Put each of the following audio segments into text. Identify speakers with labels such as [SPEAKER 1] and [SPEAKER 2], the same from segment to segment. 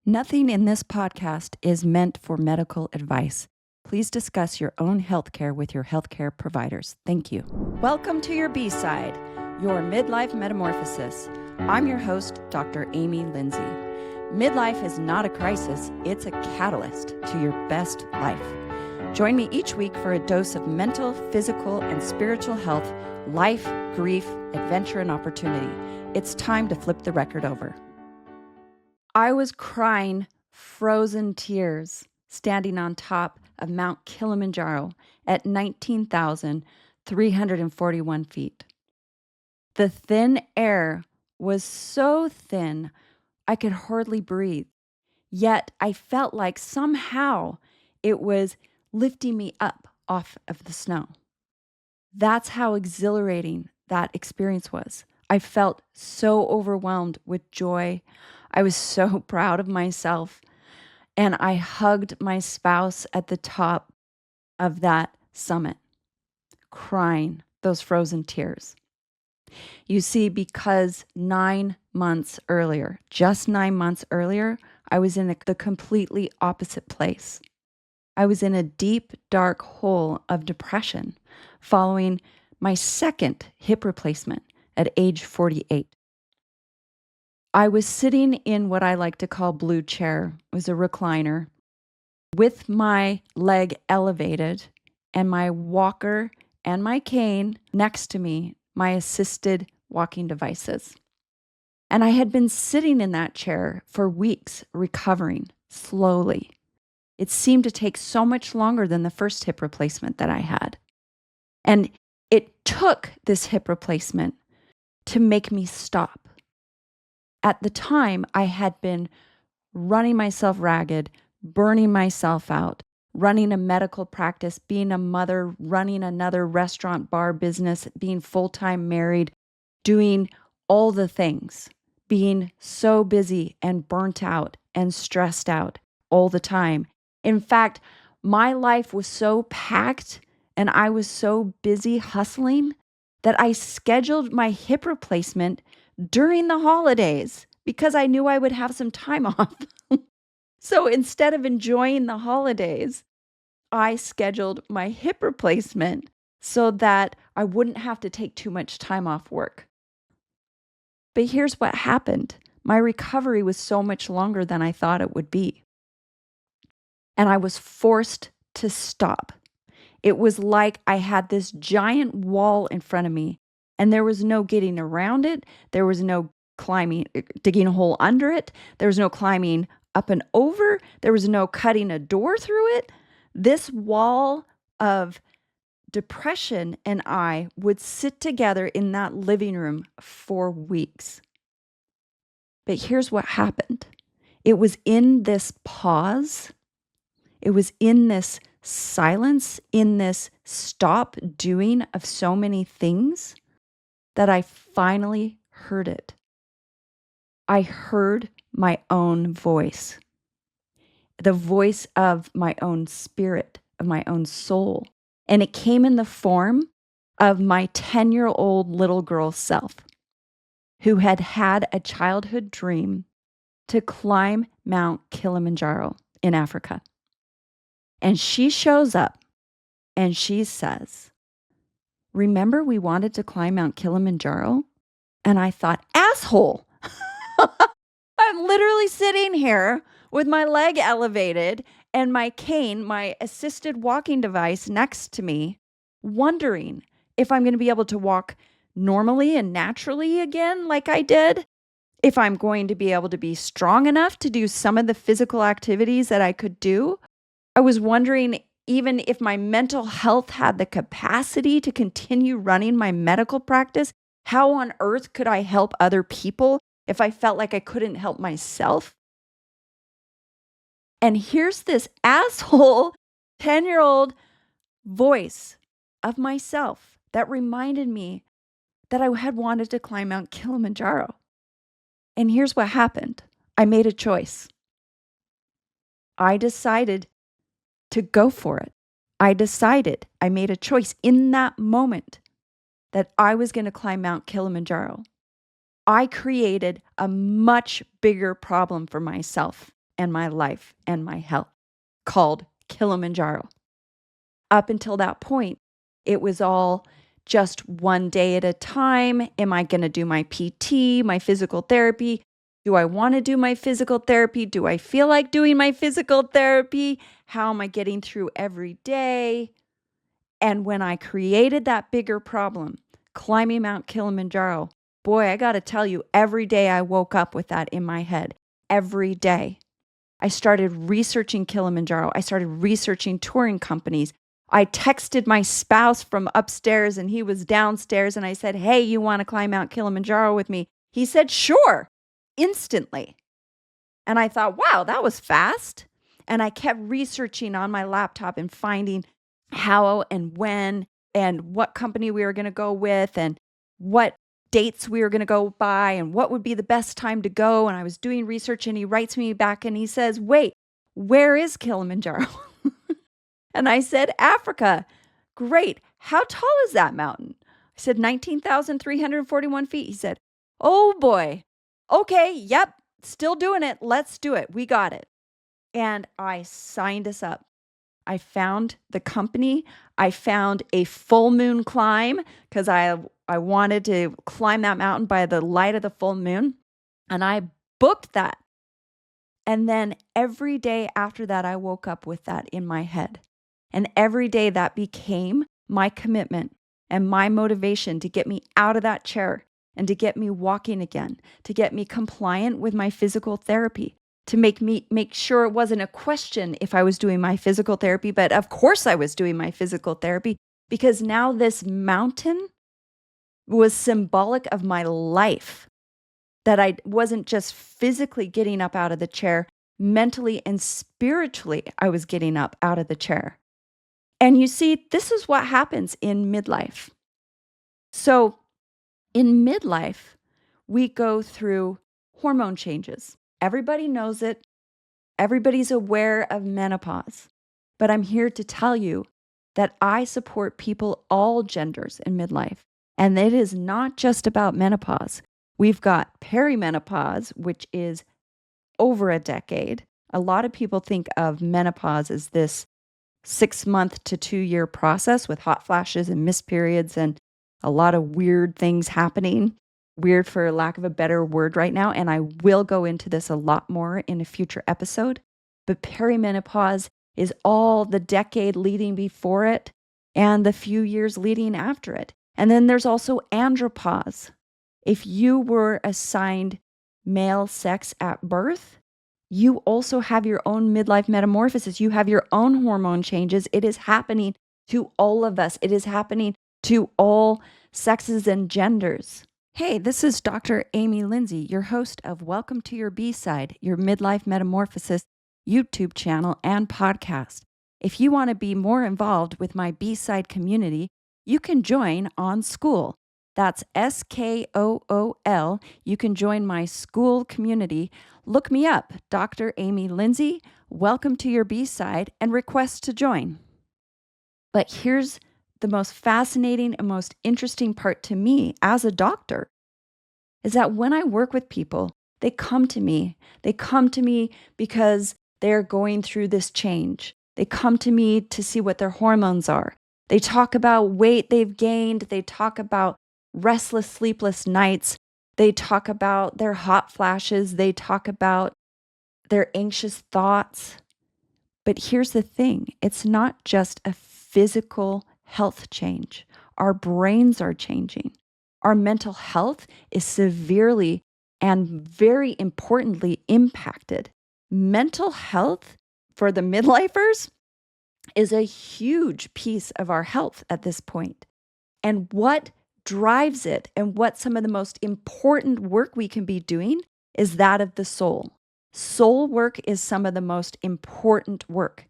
[SPEAKER 1] Nothing in this podcast is meant for medical advice. Please discuss your own healthcare with your healthcare providers. Thank you. Welcome to your B-side, your midlife metamorphosis. I'm your host, Dr. Amy Lindsey. Midlife is not a crisis, it's a catalyst to your best life. Join me each week for a dose of mental, physical, and spiritual health, life, grief, adventure, and opportunity. It's time to flip the record over. I was crying frozen tears standing on top of Mount Kilimanjaro at 19,341 feet. The thin air was so thin I could hardly breathe, yet I felt like somehow it was lifting me up off of the snow. That's how exhilarating that experience was. I felt so overwhelmed with joy. I was so proud of myself, and I hugged my spouse at the top of that summit, crying those frozen tears. You see, because 9 months earlier, just 9 months earlier, I was in the completely opposite place. I was in a deep, dark hole of depression following my second hip replacement at age 48. I was sitting in what I like to call blue chair. It was a recliner with my leg elevated and my walker and my cane next to me, my assisted walking devices. And I had been sitting in that chair for weeks, recovering slowly. It seemed to take so much longer than the first hip replacement that I had. And it took this hip replacement to make me stop. At the time, I had been running myself ragged, burning myself out, running a medical practice, being a mother, running another restaurant bar business, being full-time married, doing all the things, being so busy and burnt out and stressed out all the time. In fact, my life was so packed and I was so busy hustling that I scheduled my hip replacement during the holidays because I knew I would have some time off. So instead of enjoying the holidays, I scheduled my hip replacement so that I wouldn't have to take too much time off work. But here's what happened. My recovery was so much longer than I thought it would be. And I was forced to stop. It was like I had this giant wall in front of me, and there was no getting around it. There was no climbing, digging a hole under it. There was no climbing up and over. There was no cutting a door through it. This wall of depression and I would sit together in that living room for weeks. But here's what happened. It was in this pause. It was in this silence, in this stop doing of so many things that I finally heard it. I heard my own voice, the voice of my own spirit, of my own soul. And it came in the form of my 10-year-old little girl self who had had a childhood dream to climb Mount Kilimanjaro in Africa. And she shows up and she says, "Remember we wanted to climb Mount Kilimanjaro?" And I thought, asshole, I'm literally sitting here with my leg elevated and my cane, my assisted walking device next to me, wondering if I'm going to be able to walk normally and naturally again like I did, if I'm going to be able to be strong enough to do some of the physical activities that I could do. I was wondering even if my mental health had the capacity to continue running my medical practice. How on earth could I help other people if I felt like I couldn't help myself? And here's this asshole 10-year-old voice of myself that reminded me that I had wanted to climb Mount Kilimanjaro. And here's what happened. I made a choice. I decided to go for it. I made a choice in that moment that I was going to climb Mount Kilimanjaro. I created a much bigger problem for myself and my life and my health, called Kilimanjaro. Up until that point, it was all just one day at a time. Am I going to do my PT, my physical therapy? Do I want to do my physical therapy? Do I feel like doing my physical therapy? How am I getting through every day? And when I created that bigger problem, climbing Mount Kilimanjaro, boy, I got to tell you, every day I woke up with that in my head. Every day. I started researching Kilimanjaro. I started researching touring companies. I texted my spouse from upstairs and he was downstairs, and I said, "Hey, you want to climb Mount Kilimanjaro with me?" He said, "Sure," instantly. And I thought, wow, that was fast. And I kept researching on my laptop and finding how and when and what company we were going to go with and what dates we were going to go by and what would be the best time to go. And I was doing research, and he writes me back and he says, "Wait, where is Kilimanjaro?" And I said, "Africa." "Great. How tall is that mountain?" I said, 19,341 feet. He said, "Oh boy. Okay. Yep. Still doing it. Let's do it. We got it." And I signed us up. I found the company. I found a full moon climb because I wanted to climb that mountain by the light of the full moon. And I booked that. And then every day after that, I woke up with that in my head. And every day that became my commitment and my motivation to get me out of that chair and to get me walking again, to get me compliant with my physical therapy, to make sure it wasn't a question if I was doing my physical therapy, but of course I was doing my physical therapy, because now this mountain was symbolic of my life, that I wasn't just physically getting up out of the chair, mentally and spiritually I was getting up out of the chair. And you see, this is what happens in midlife. So in midlife, we go through hormone changes. Everybody knows it. Everybody's aware of menopause. But I'm here to tell you that I support people, all genders, in midlife. And it is not just about menopause. We've got perimenopause, which is over a decade. A lot of people think of menopause as this 6-month to 2-year process with hot flashes and missed periods and a lot of weird things happening. Weird for lack of a better word right now. And I will go into this a lot more in a future episode. But perimenopause is all the decade leading before it and the few years leading after it. And then there's also andropause. If you were assigned male sex at birth, you also have your own midlife metamorphosis. You have your own hormone changes. It is happening to all of us. It is happening to all sexes and genders. Hey, this is Dr. Amy Lindsey, your host of Welcome to Your B-Side, your midlife metamorphosis YouTube channel and podcast. If you want to be more involved with my B-Side community, you can join on School. That's SKOOL. You can join my school community. Look me up, Dr. Amy Lindsey. Welcome to your B-Side, and request to join. But here's the most fascinating and most interesting part to me as a doctor, is that when I work with people, they come to me. They come to me because they're going through this change. They come to me to see what their hormones are. They talk about weight they've gained. They talk about restless, sleepless nights. They talk about their hot flashes. They talk about their anxious thoughts. But here's the thing. It's not just a physical health change. Our brains are changing. Our mental health is severely and very importantly impacted. Mental health for the midlifers is a huge piece of our health at this point. And what drives it and what some of the most important work we can be doing is that of the soul. Soul work is some of the most important work.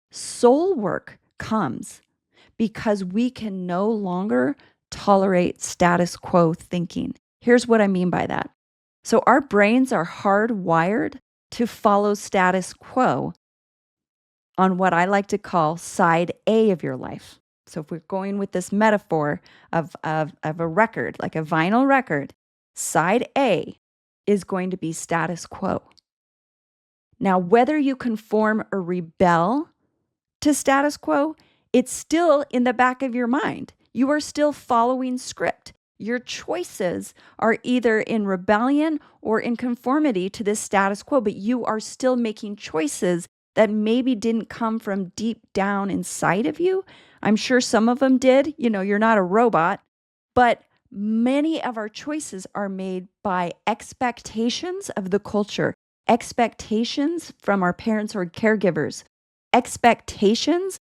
[SPEAKER 1] Soul work comes because we can no longer tolerate status quo thinking. Here's what I mean by that. So our brains are hardwired to follow status quo on what I like to call side A of your life. So if we're going with this metaphor of a record, like a vinyl record, side A is going to be status quo. Now, whether you conform or rebel to status quo, it's still in the back of your mind. You are still following script. Your choices are either in rebellion or in conformity to this status quo, but you are still making choices that maybe didn't come from deep down inside of you. I'm sure some of them did. You're not a robot, but many of our choices are made by expectations of the culture, expectations from our parents or caregivers, expectations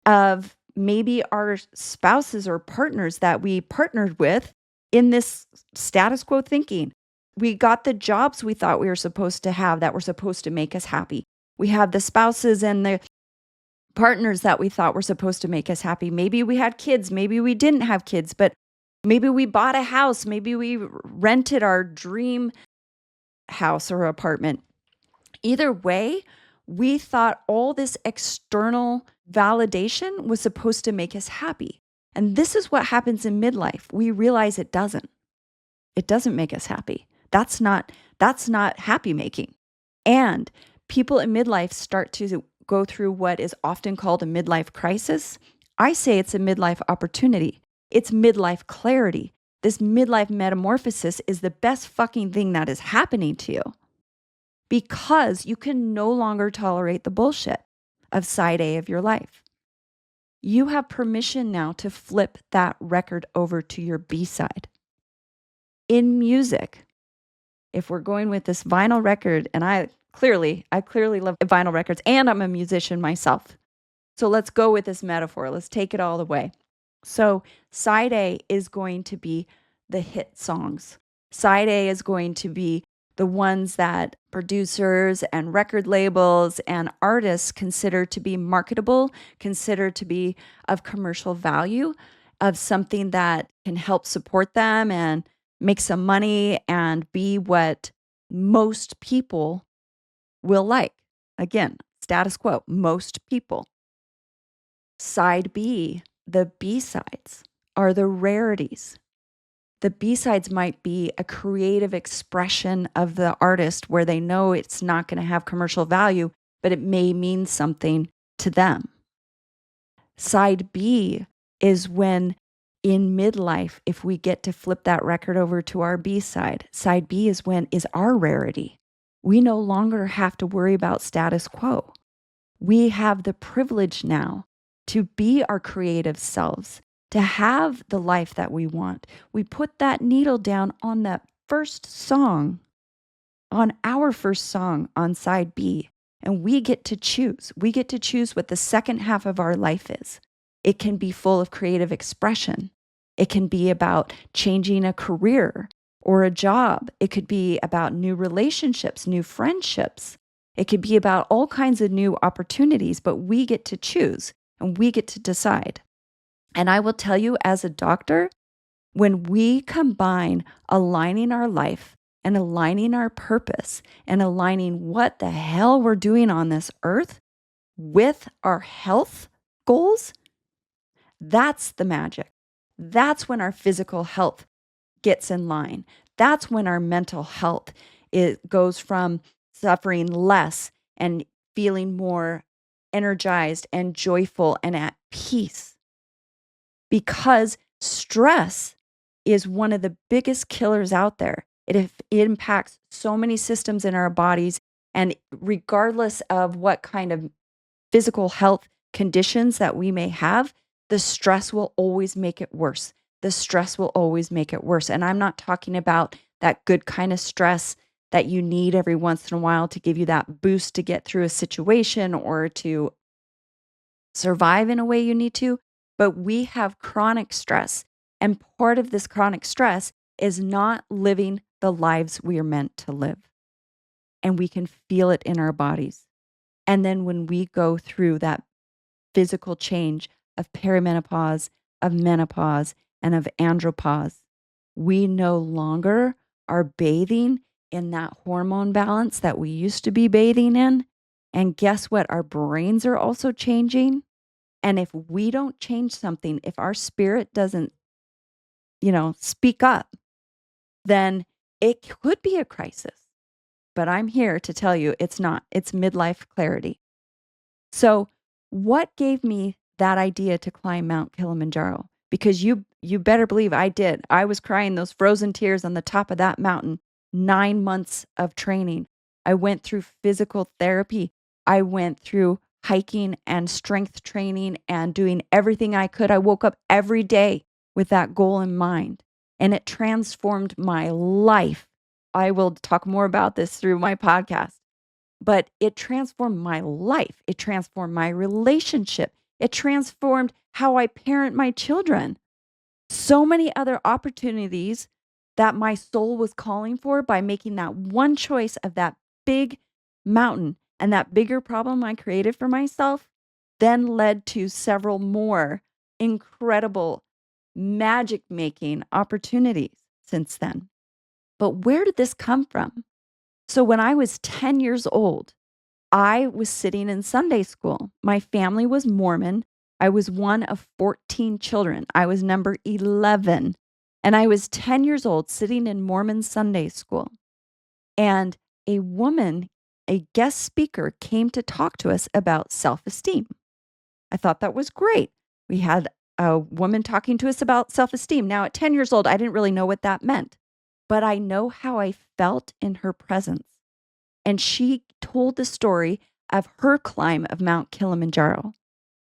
[SPEAKER 1] of maybe our spouses or partners that we partnered with in this status quo thinking. We got the jobs we thought we were supposed to have that were supposed to make us happy. We have the spouses and the partners that we thought were supposed to make us happy. Maybe we had kids, maybe we didn't have kids, but maybe we bought a house, maybe we rented our dream house or apartment. Either way, we thought all this external validation was supposed to make us happy. And this is what happens in midlife. We realize it doesn't. It doesn't make us happy. That's not happy making. And people in midlife start to go through what is often called a midlife crisis. I say it's a midlife opportunity. It's midlife clarity. This midlife metamorphosis is the best fucking thing that is happening to you, because you can no longer tolerate the bullshit of side A of your life. You have permission now to flip that record over to your B side. In music, if we're going with this vinyl record, and I clearly love vinyl records, and I'm a musician myself. So let's go with this metaphor. Let's take it all the way. So side A is going to be the hit songs. Side A is going to be the ones that producers and record labels and artists consider to be marketable, consider to be of commercial value, of something that can help support them and make some money and be what most people will like. Again, status quo, most people. Side B, the B-sides, are the rarities. The B-sides might be a creative expression of the artist where they know it's not going to have commercial value, but it may mean something to them. Side B is when in midlife, if we get to flip that record over to our B-side, side B is when is our rarity. We no longer have to worry about status quo. We have the privilege now to be our creative selves, to have the life that we want. We put that needle down on that first song, on our first song on side B, and we get to choose. We get to choose what the second half of our life is. It can be full of creative expression. It can be about changing a career or a job. It could be about new relationships, new friendships. It could be about all kinds of new opportunities, but we get to choose and we get to decide. And I will tell you, as a doctor, when we combine aligning our life and aligning our purpose and aligning what the hell we're doing on this earth with our health goals, that's the magic. That's when our physical health gets in line. That's when our mental health goes from suffering less and feeling more energized and joyful and at peace. Because stress is one of the biggest killers out there. It impacts so many systems in our bodies, and regardless of what kind of physical health conditions that we may have, the stress will always make it worse. The stress will always make it worse. And I'm not talking about that good kind of stress that you need every once in a while to give you that boost to get through a situation or to survive in a way you need to. But we have chronic stress. And part of this chronic stress is not living the lives we are meant to live. And we can feel it in our bodies. And then when we go through that physical change of perimenopause, of menopause, and of andropause, we no longer are bathing in that hormone balance that we used to be bathing in. And guess what? Our brains are also changing. And if we don't change something, if our spirit doesn't, speak up, then it could be a crisis. but I'm here to tell you it's not. It's midlife clarity. So, what gave me that idea to climb Mount Kilimanjaro? Because you better believe I did. I was crying those frozen tears on the top of that mountain. 9 months of training. I went through physical therapy. I went through hiking and strength training and doing everything I could. I woke up every day with that goal in mind, and it transformed my life. I will talk more about this through my podcast. But it transformed my life. It transformed my relationship. It transformed how I parent my children. So many other opportunities that my soul was calling for by making that one choice of that big mountain and that bigger problem I created for myself then led to several more incredible magic making opportunities since then. But where did this come from? So when I was 10 years old, I was sitting in Sunday school. My family was Mormon. I was one of 14 children. I was number 11. And I was 10 years old sitting in Mormon Sunday school. And a woman, a guest speaker, came to talk to us about self esteem. I thought that was great. We had a woman talking to us about self esteem. Now, at 10 years old, I didn't really know what that meant, but I know how I felt in her presence. And she told the story of her climb of Mount Kilimanjaro.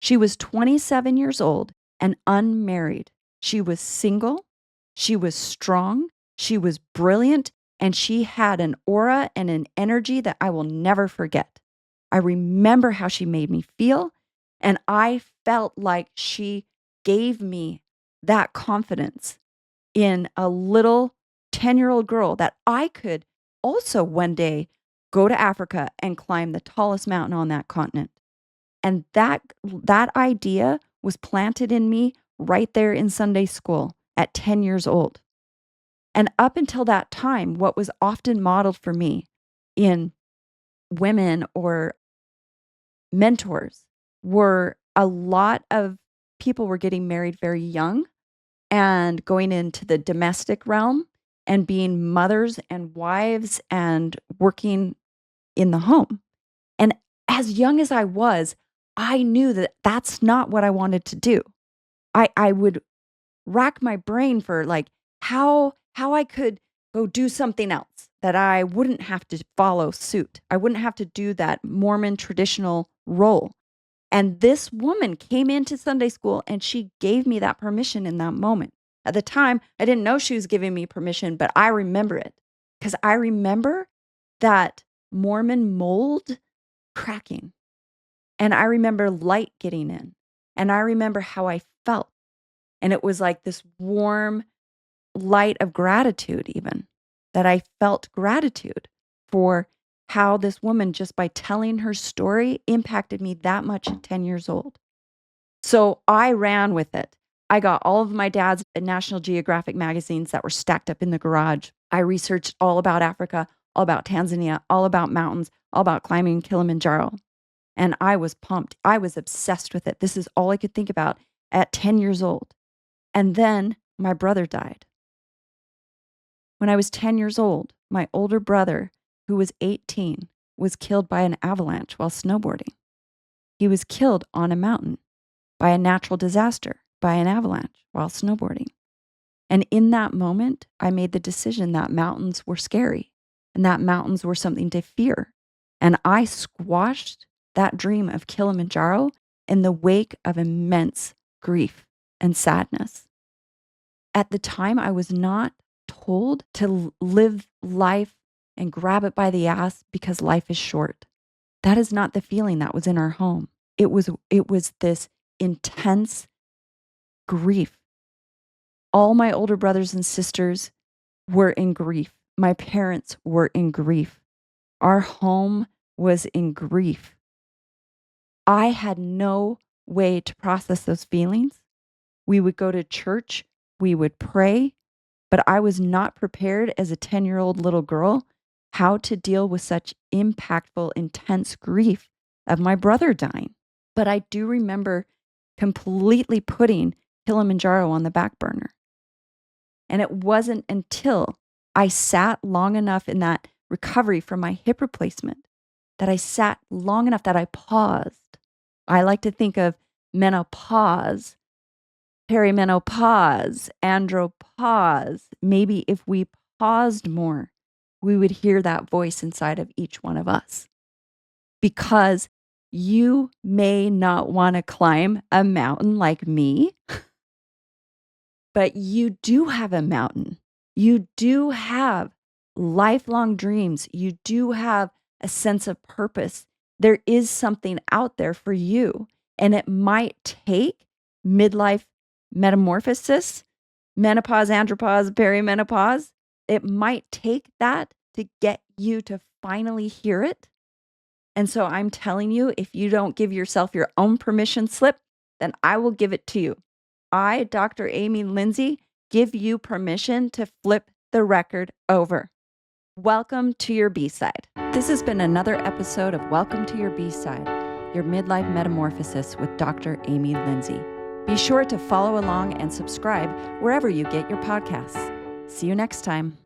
[SPEAKER 1] She was 27 years old and unmarried. She was single. She was strong. She was brilliant. And she had an aura and an energy that I will never forget. I remember how she made me feel. And I felt like she gave me that confidence in a little 10-year-old girl that I could also one day go to Africa and climb the tallest mountain on that continent. And that idea was planted in me right there in Sunday school at 10 years old. And up until that time, what was often modeled for me in women or mentors were a lot of people were getting married very young and going into the domestic realm and being mothers and wives and working in the home. And as young as I was, I knew that that's not what I wanted to do. I would rack my brain for like how I could go do something else that I wouldn't have to follow suit. I wouldn't have to do that Mormon traditional role. And this woman came into Sunday school and she gave me that permission in that moment. At the time, I didn't know she was giving me permission, but I remember it because I remember that Mormon mold cracking. And I remember light getting in. And I remember how I felt. And it was like this warm light of gratitude, even that I felt gratitude for how this woman, just by telling her story, impacted me that much at 10 years old. So I ran with it. I got all of my dad's National Geographic magazines that were stacked up in the garage. I researched all about Africa, all about Tanzania, all about mountains, all about climbing Kilimanjaro. And I was pumped. I was obsessed with it. This is all I could think about at 10 years old. And then my brother died. When I was 10 years old, my older brother, who was 18, was killed by an avalanche while snowboarding. He was killed on a mountain by a natural disaster, by an avalanche while snowboarding. And in that moment, I made the decision that mountains were scary and that mountains were something to fear. And I squashed that dream of Kilimanjaro in the wake of immense grief and sadness. At the time, I was not told to live life and grab it by the ass because life is short. That is not the feeling that was in our home. It was this intense grief. All my older brothers and sisters were in grief. My parents were in grief. Our home was in grief. I had no way to process those feelings. We would go to church, we would pray, but I was not prepared as a 10-year-old little girl how to deal with such impactful, intense grief of my brother dying. But I do remember completely putting Kilimanjaro on the back burner. And it wasn't until I sat long enough in that recovery from my hip replacement, that I sat long enough that I paused. I like to think of menopause, perimenopause, andropause. Maybe if we paused more, we would hear that voice inside of each one of us. Because you may not want to climb a mountain like me, but you do have a mountain. You do have lifelong dreams. You do have a sense of purpose. There is something out there for you. And it might take midlife metamorphosis, menopause, andropause, perimenopause. It might take that to get you to finally hear it. And so I'm telling you, if you don't give yourself your own permission slip, then I will give it to you. I, Dr. Amy Lindsey, give you permission to flip the record over. Welcome to your B-side. This has been another episode of Welcome to Your B-side, your midlife metamorphosis with Dr. Amy Lindsey. Be sure to follow along and subscribe wherever you get your podcasts. See you next time.